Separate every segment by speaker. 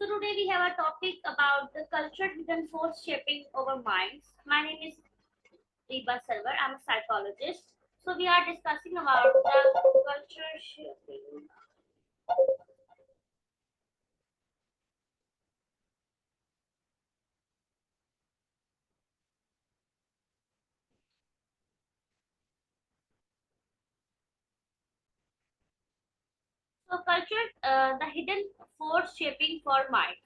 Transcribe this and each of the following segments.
Speaker 1: So today we have a topic about the culture hidden force shaping our minds. My name is Reba Server. I'm a psychologist. So we are discussing about the culture shaping. So culture, the hidden force shaping for minds.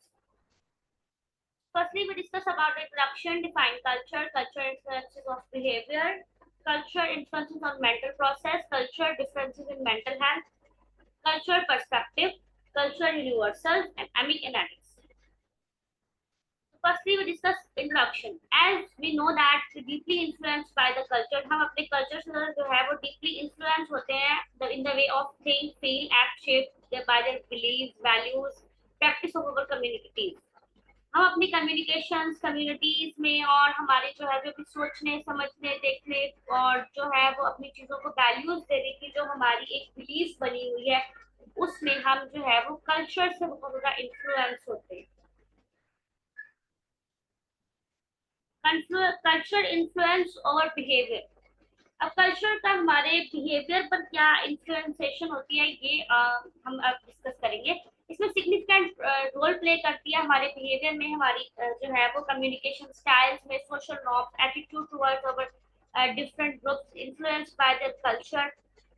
Speaker 1: Firstly, we discuss about the introduction, define culture, culture influences of behavior, culture influences on mental process, culture differences in mental health, culture perspective, culture universal, and emic analysis. Firstly, we discuss introduction. As we know that deeply influenced by the culture, हम अपने culture से जो है वो deeply influence होते हैं in the way of think, feel, act, shaped by their beliefs, values, practice of our communities. हम अपनी कम्युनिकेशंस कम्युनिटीज में और हमारे जो है जो भी सोचने समझने देखने और जो है वो अपनी चीजों को वैल्यूज देने की जो हमारी एक बिलीफ बनी हुई है उसमें हम जो है वो कल्चर से बहुत ज्यादा इन्फ्लुएंस होते हैं. कल्चर इन्फ्लुएंस और बिहेवियर. अब कल्चर का हमारे बिहेवियर पर क्या इन्फ्लुएंसेशन होती है ये हम अब डिस्कस करेंगे. इसमें सिग्निफिकेंट रोल प्ले करती है हमारे बिहेवियर में हमारी जो है वो कम्युनिकेशन स्टाइल्स में social norms attitude towards our different groups influenced by their culture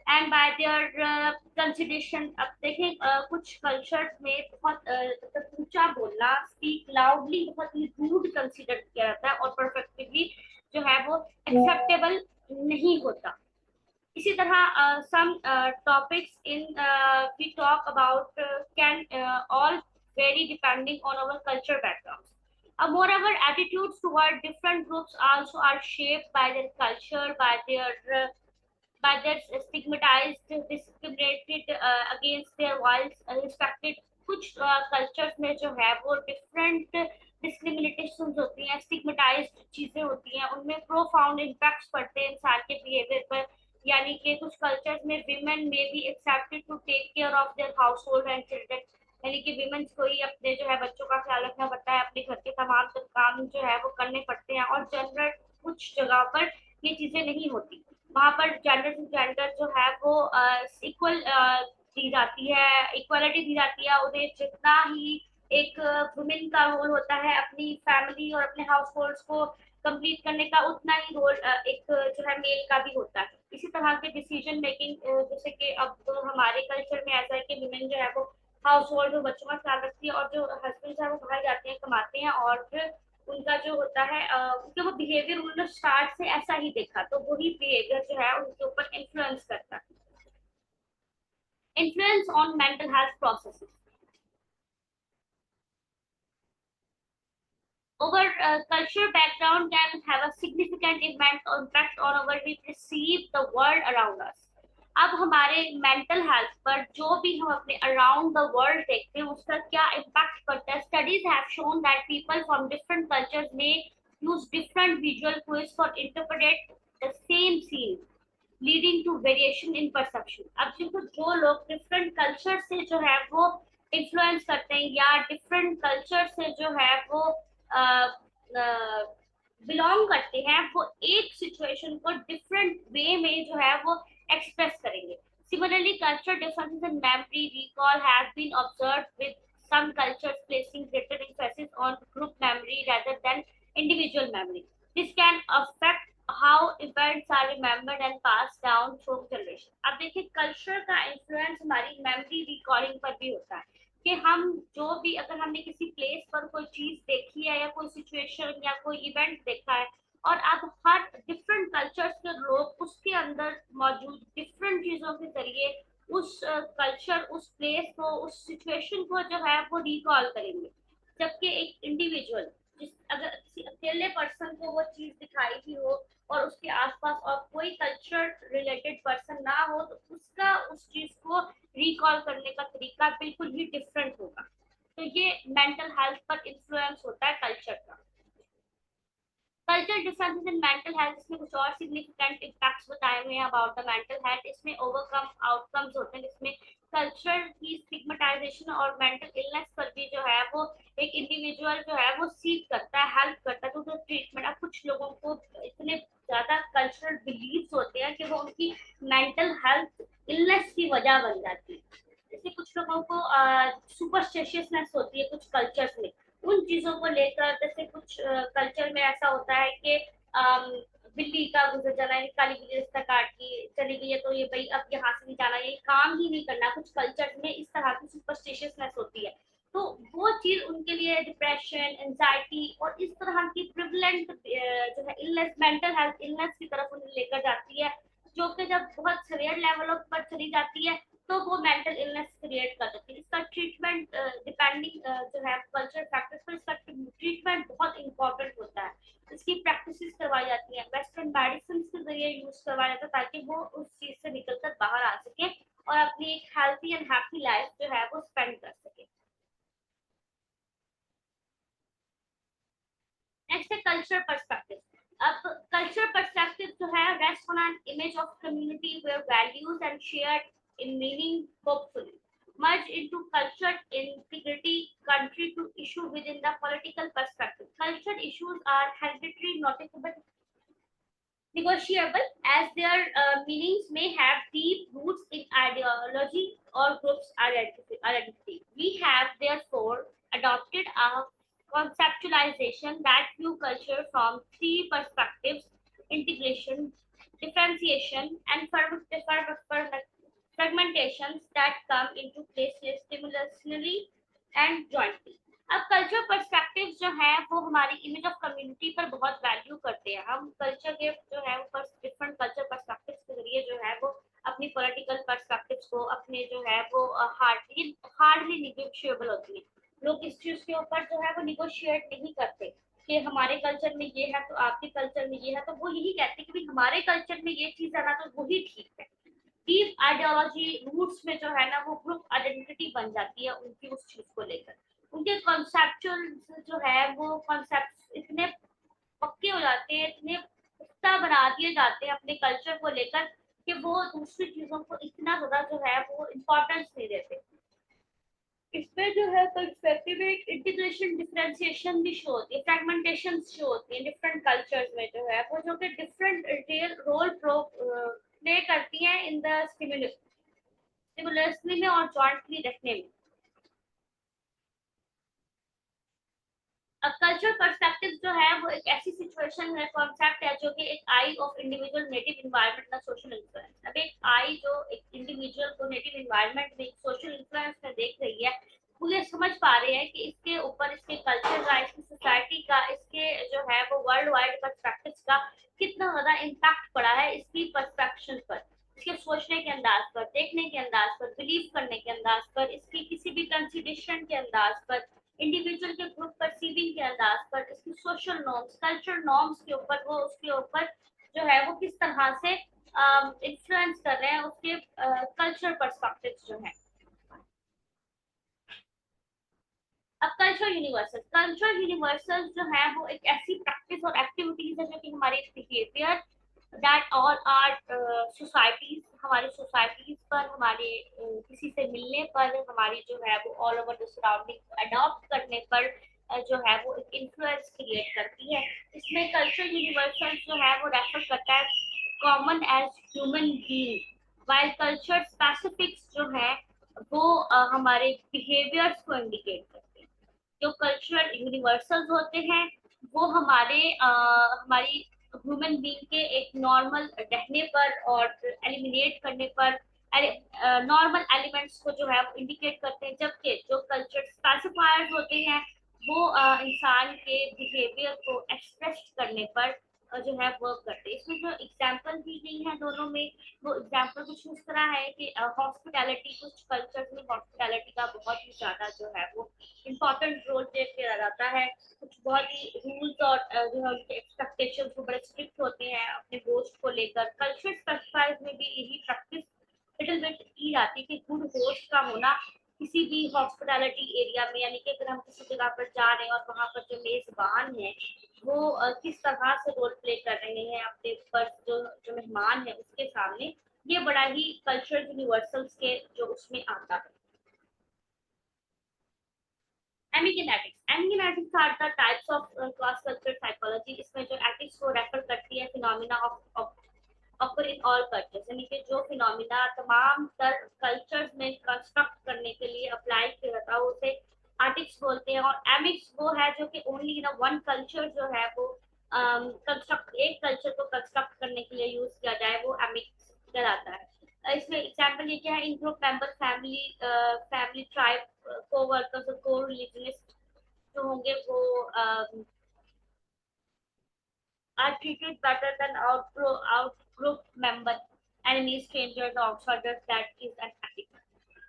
Speaker 1: and bye there consideration. अब देखें कुछ कल्चर्स में बहुत मतलब ऊंचा बोलना स्पीक लाउडली बहुत ही रूड कंसिडर किया जाता है और परफेक्टली जो है वो एक्सेप्टेबल नहीं होता. इसी तरह some topics in we talk about can all vary depending on our culture background. Moreover, attitudes toward different groups also are shaped by their culture, by their stigmatized, discriminated against their voice, respected. कुछ cultures में जो है वो different discrimination होती हैं स्टिग्मेटाइज्ड चीजें होती हैं उनमें प्रोफाउंड इम्पैक्ट्स पड़ते हैं इंसान के बिहेवियर पर. यानी कि कुछ कल्चर्स में विमेन में be accepted to take care of their household and children. यानी कि विमेन्स को ही अपने जो है बच्चों का ख्याल रखना पड़ता है अपने घर के तमाम काम जो है वो करने पड़ते हैं और जनरल कुछ जगह पर ये चीजें नहीं होती. वहाँ पर जेंडर टू जेंडर जो है वो इक्वल दी जाती है इक्वालिटी दी जाती है उन्हें जितना ही एक वुमेन का रोल होता है अपनी फैमिली और अपने हाउस होल्ड्स को कंप्लीट करने का उतना ही रोल एक जो है मेल का भी होता है. इसी तरह के डिसीजन मेकिंग जैसे कि अब तो हमारे कल्चर में ऐसा है कि वुमेन जो है वो हाउस होल्ड में बच्चों का ख्याल रखती है और जो हस्बैंड है वो बाहर जाते हैं कमाते हैं और फिर उनका जो होता है उनके वो बिहेवियर उन्होंने स्टार्ट से ऐसा ही देखा तो वही बिहेवियर जो है उनके ऊपर इन्फ्लुएंस करता है. Influence on mental health processes. Our cultural background can have a significant impact on our we perceive the world around us. अब हमारे मेंटल हेल्थ पर जो भी हम अपने अराउंड द वर्ल्ड देखते हैं उसका क्या इम्पैक्ट पड़ता है. Studies have shown that people from different cultures में use different visual cues for interpret the same scene leading to variation in perception. अब देखो जो लोग डिफरेंट कल्चर से जो है वो इन्फ्लुएंस करते हैं या डिफरेंट कल्चर से जो है वो बिलोंग करते हैं वो एक सिचुएशन को डिफरेंट वे में जो है वो एक्सप्रेस करेंगे. Similarly, cultural differences in memory recall have been observed with some cultures placing greater emphasis on group memory rather than individual memory. This can affect how events are remembered and passed down through generation. अब देखिए culture का influence हमारी memory recording पर भी होता है कि हम जो भी अगर हमने किसी प्लेस पर कोई चीज देखी है या कोई सिचुएशन या कोई इवेंट देखा है और अब हर डिफरेंट कल्चर्स के लोग उसके अंदर मौजूद डिफरेंट चीजों के जरिए उस कल्चर उस प्लेस को उस सिचुएशन को जो है वो रिकॉल करेंगे. जबकि एक इंडिविजुअल जिस अगर किसी अकेले पर्सन को वो चीज दिखाई भी हो और उसके आसपास और कोई कल्चर रिलेटेड पर्सन ना हो तो उसका उस चीज को रिकॉल करने का तरीका बिल्कुल ही डिफरेंट होगा. तो ये मेंटल हेल्थ पर इन्फ्लुएंस होता है कल्चर का. Culture differences in mental health इसमें कुछ और सिग्निफिकेंट इम्पैक्ट्स बताए हुए हैं अबाउट द मेंटल हेल्थ. इसमें ओवरकम आउटकम्स होते हैं जिसमें कल्चर की स्टिग्मेटाइजेशन और मेंटल इलनेस पर भी जो है वो एक इंडिविजुअल जो है वो सीख करता है, हेल्प करता है, तो उसका ट्रीटमेंट। अब कुछ लोगों को इतने ज्यादा कल्चरल बिलीव्स होते हैं कि वो उनकी मेंटल हेल्थ इलनेस की वजह बन जाती है। जैसे कुछ लोगों को सुपरस्टिशियसनेस होती है कुछ कल्चर्स में, उन चीजों को लेकर। जैसे कुछ कल्चर में ऐसा होता है कि बिल्ली का गुजर जाना, यानी काली बिल्ली रास्ता काट के चली गई है तो ये भाई अब यहाँ से नहीं जाना, ये काम ही नहीं करना। कुछ कल्चर में इस तरह की सुपरस्टिशियसनेस होती है, तो वो चीज उनके लिए डिप्रेशन, एंजाइटी और इस तरह की प्रिवलेंट जो है इलनेस, मेंटल हेल्थ इलनेस की तरफ उन्हें लेकर जाती है, जो कि जब बहुत सीवियर लेवल पर चली जाती है तो वो मेंटल इलनेस क्रिएट कर देती है। इसका ट्रीटमेंट डिपेंडिंग जो है कल्चर फैक्टर्स पर, इसका ट्रीटमेंट बहुत इंपॉर्टेंट होता है। इसकी प्रैक्टिसेस करवाई जाती हैं, वेस्टर्न मेडिसिन के जरिए यूज करवाया जाता है ताकि वो उस चीज से निकलकर बाहर आ सके और अपनी एक हेल्थी एंड हैप्पी लाइफ जो है वो स्पेंड कर सके। नेक्स्ट है कल्चर पर्सपेक्टिव। अब कल्चर पर्सपेक्टिव जो है rest on an image of community where values and shared in meaning hopefully merge into culture integrity country to issue within the political perspective. Culture issues are hereditary, notable, negotiable, as their meanings may have deep roots in ideology or group's identity. We have therefore adopted a conceptualization that view culture from three perspectives: integration, differentiation, and fragmentations that come into place stimulationally and jointly. अब culture perspective जो है वो हमारी image of community पर बहुत value करते हैं। हम कल्चर के जो है वो डिफरेंट कल्चर पर्सपेक्टिव के जरिए जो है वो अपनी पॉलिटिकल पर्सपेक्टिव को अपने जो है वो हार्डली निगोशिएबल होती है। लोग इस चीज के ऊपर जो है वो निगोशिएट नहीं करते कि हमारे कल्चर में ये है तो आपके कल्चर में ये है, तो वो यही कहते हैं कि भाई हमारे कल्चर में ये चीज है ना तो वही ठीक है। डीप आइडियोलॉजी रूट्स में जो है ना वो ग्रुप आइडेंटिटी बन जाती है उनकी उस चीज को लेकर। उनके कॉन्सेप्चुअल जो है वो कॉन्सेप्ट इतने पक्के हो जाते हैं, इतने पुख्ता बना दिए जाते हैं अपने कल्चर को लेकर कि वो दूसरी चीजों को इतना ज्यादा जो है वो इम्पोर्टेंस नहीं देते। इसमें जो है पर्सपेक्टिव में इंटीग्रेशन डिफरेंशिएशन भी शो होती है, फ्रैगमेंटेशन शो होती है डिफरेंट कल्चर्स में जो है वो, जो कि डिफरेंट रियल रोल प्ले करती हैं इन द स्टिमुलसली में और जॉइंटली रखने में। अब कल्चर पर्सपेक्टिव जो है वो एक ऐसी सिचुएशन है, कॉन्सेप्ट है जो कि एक आई ऑफ इंडिविजुअल नेटिव एनवायरनमेंट का सोशल इन्फ्लुएंस। अब एक आई जो एक इंडिविजुअल को नेटिव एनवायरनमेंट में सोशल इन्फ्लुएंस में देख रही है, वो ये समझ पा रहे हैं कि इसके ऊपर इसके कल्चर का, इसकी सोसाइटी का, इसके जो है वो वर्ल्ड वाइड पर्सपेक्टिव का कितना ज्यादा इम्पैक्ट पड़ा है इसकी पर्सपेक्शन पर, इसके सोचने के अंदाज पर, देखने के अंदाज पर, बिलीव करने के अंदाज पर, इसकी किसी भी कंसिडरेशन के अंदाज पर, इंडिविजुअल के ग्रुप परसीविंग के अंदाज पर, इसकी सोशल नॉर्म्स, कल्चर नॉर्म्स के ऊपर, वो उसके ऊपर जो है वो किस तरह से इन्फ्लुएंस कर रहे हैं उसके कल्चर पर्सपेक्टिव जो है। अब कल्चर यूनिवर्सल जो है वो एक ऐसी प्रैक्टिस और एक्टिविटीज है जो कि हमारे behaviour that all our societies, हमारी सोसाइटीज पर, हमारे किसी से मिलने पर, हमारी जो है वो all over the surrounding adopt करने पर जो है वो एक इन्फ्लुएंस क्रिएट करती है। इसमें कल्चर यूनिवर्सल जो है वो रेफर करता है common as human being, while culture specifics जो है वो हमारे बिहेवियर्स को इंडिकेट करते हैं। जो कल्चरल यूनिवर्सल्स होते हैं वो हमारी ह्यूमन बीइंग के एक नॉर्मल रहने पर और एलिमिनेट करने पर नॉर्मल एलिमेंट्स को जो है वो इंडिकेट करते हैं, जबकि जो कल्चर स्पेसिफायर्स होते हैं वो इंसान के बिहेवियर को एक्सप्रेस करने पर जो है वर्क करते हैं। इसमें जो एग्जांपल दी गई है दोनों में, वो एग्जांपल कुछ इस तरह है कि हॉस्पिटैलिटी, कुछ कल्चर्स में हॉस्पिटैलिटी का बहुत ही ज्यादा जो है वो इम्पोर्टेंट रोल प्ले किया जाता है। कुछ बहुत ही रूल्स और जो है उनके एक्सपेक्टेशंस को बड़े स्ट्रिक्ट होते हैं अपने होस्ट को लेकर। कल्चर स्पेसिफाइज में भी यही प्रैक्टिस लिटिल बिट की जाती है कि गुड होस्ट का होना किसी भी हॉस्पिटैलिटी एरिया में, यानी कि अगर हम किसी जगह पर जा रहे हैं और वहाँ पर जो मेजबान है वो किस तरह से रोल प्ले कर रहे हैं अपने ऊपर जो जो मेहमान है उसके सामने, ये बड़ा ही कल्चरल यूनिवर्सल्स के जो उसमें आता है। Emic and ethics are the types of class culture psychology. इसमें जो एथिक्स को रेफर करती है phenomena of occur in all cultures, यानी कि जो फिनोमिना तमाम तर कल्चर्स में कंस्ट्रक्ट करने के लिए अप्लाई किया जाता है उसे आर्टिक्स बोलते हैं। और एमिक्स वो है जो कि ओनली इन वन कल्चर जो है वो कंस्ट्रक्ट एक कल्चर को कंस्ट्रक्ट करने के लिए यूज किया जाए, वो एमिक्स कहलाता है। इसमें एग्जांपल ये क्या है, इन ग्रुप मेंबर, फैमिली ट्राइब, को वर्कर्स और को रिलीजनिस्ट जो होंगे वो are treated better than out group member, enemies, strangers, outsiders. That is an ethic।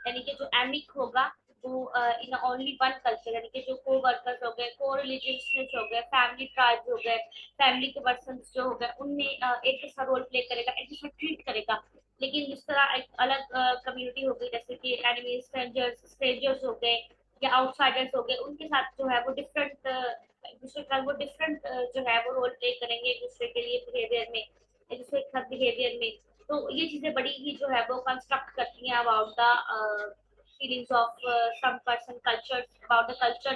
Speaker 1: यानी कि जो एमिक होगा वो इन ओनली वन कल्चर, यानी कि जो को वर्कर्स हो गए, को रिलीजियस हो गए, फैमिली ट्राइब्स हो गए, फैमिली के पर्सन जो हो गए, उनमें एक जैसा रोल प्ले करेगा, एक जैसा ट्रीट करेगा। लेकिन जिस तरह एक अलग कम्युनिटी हो गई, जैसे कि एनिमीज, स्ट्रेंजर्स हो गए या आउटसाइडर्स हो गए, उनके साथ जो है वो डिफरेंट एक दूसरे का वो डिफरेंट जो है वो रोल प्ले करेंगे एक दूसरे के लिए बिहेवियर में, एक दूसरे के साथ बिहेवियर में। तो ये चीजें बड़ी ही जो है वो कंस्ट्रक्ट करती हैं about the feelings of some person, culture, about the culture.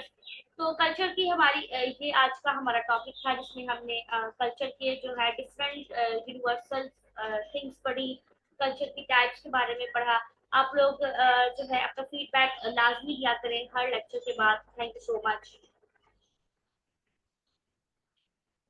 Speaker 1: तो कल्चर की हमारी ये आज का हमारा टॉपिक था, जिसमें हमने कल्चर के जो है डिफरेंट यूनिवर्सल थिंग्स पढ़ी, कल्चर की टाइप्स के बारे में पढ़ा। आप लोग जो है अपना फीडबैक लाजमी दिया करें हर लेक्चर के बाद। Thank you so much.